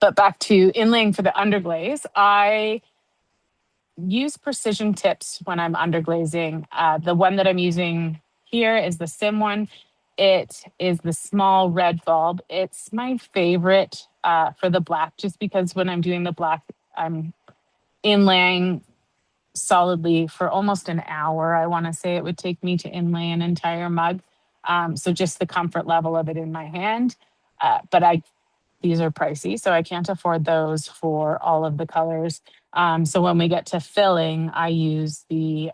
But back to inlaying for the underglaze, I use precision tips when I'm underglazing. The one that I'm using here is the Sim one. It is the small red bulb. It's my favorite for the black, just because when I'm doing the black, I'm inlaying solidly for almost an hour. I want to say it would take me to inlay an entire mug. So just the comfort level of it in my hand. But these are pricey, so I can't afford those for all of the colors. So when we get to filling, I use the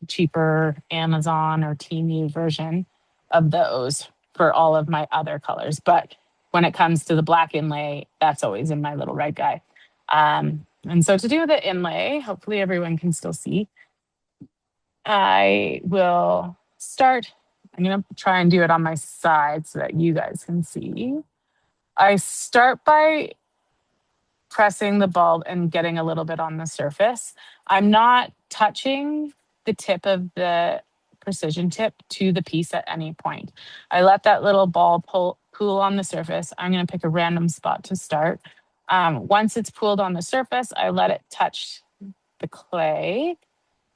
cheaper Amazon or Temu version of those for all of my other colors. But when it comes to the black inlay, that's always in my little red guy. And so to do the inlay, hopefully everyone can still see, I will start. I'm going to try and do it on my side so that you guys can see. I start by pressing the bulb and getting a little bit on the surface. I'm not touching the tip of the precision tip to the piece at any point. I let that little ball pool on the surface. I'm going to pick a random spot to start. Once it's pooled on the surface, I let it touch the clay.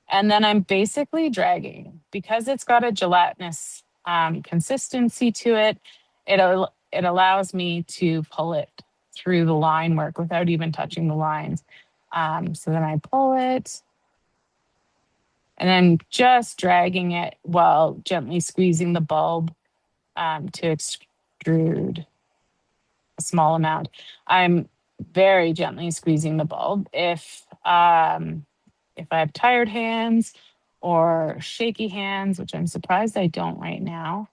And then I'm basically dragging because it's got a gelatinous consistency to it. It allows me to pull it through the line work without even touching the lines. So then I pull it and then just dragging it while gently squeezing the bulb to extrude a small amount. I'm very gently squeezing the bulb. If I have tired hands or shaky hands, which I'm surprised I don't right now,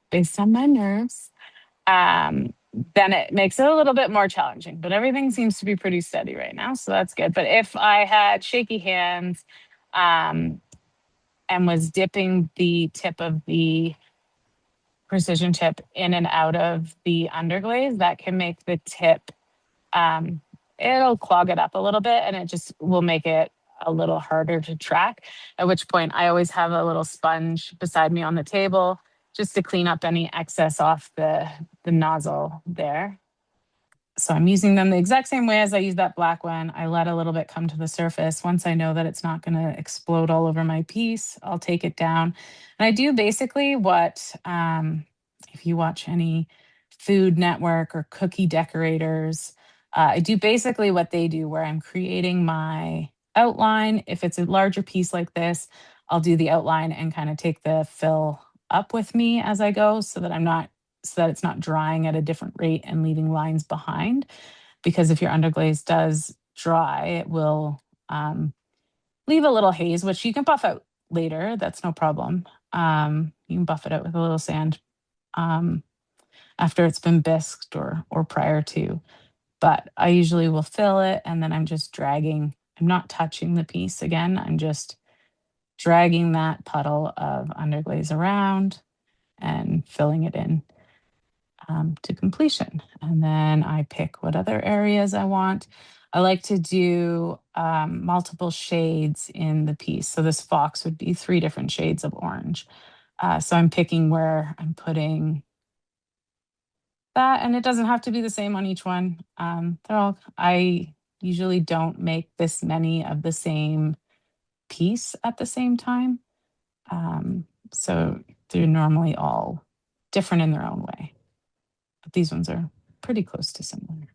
based on my nerves, then it makes it a little bit more challenging. But everything seems to be pretty steady right now, so that's good. But if I had shaky hands and was dipping the tip of the precision tip in and out of the underglaze, that can make the tip, it'll clog it up a little bit and it just will make it a little harder to track. At which point I always have a little sponge beside me on the table just to clean up any excess off the nozzle there. So I'm using them the exact same way as I use that black one. I let a little bit come to the surface. Once I know that it's not going to explode all over my piece, I'll take it down. And I do basically what, if you watch any Food Network or cookie decorators, I do basically what they do, where I'm creating my outline. If it's a larger piece like this, I'll do the outline and kind of take the fill up with me as I go so that it's not drying at a different rate and leaving lines behind. Because if your underglaze does dry, it will leave a little haze, which you can buff out later. That's no problem. You can buff it out with a little sand after it's been bisqued or prior to. But I usually will fill it and then I'm just dragging. I'm not touching the piece again. I'm just dragging that puddle of underglaze around and filling it in to completion. And then I pick what other areas I want. I like to do multiple shades in the piece. So this fox would be 3 different shades of orange. So I'm picking where I'm putting that, and it doesn't have to be the same on each one. I usually don't make this many of the same piece at the same time. So they're normally all different in their own way. But these ones are pretty close to similar.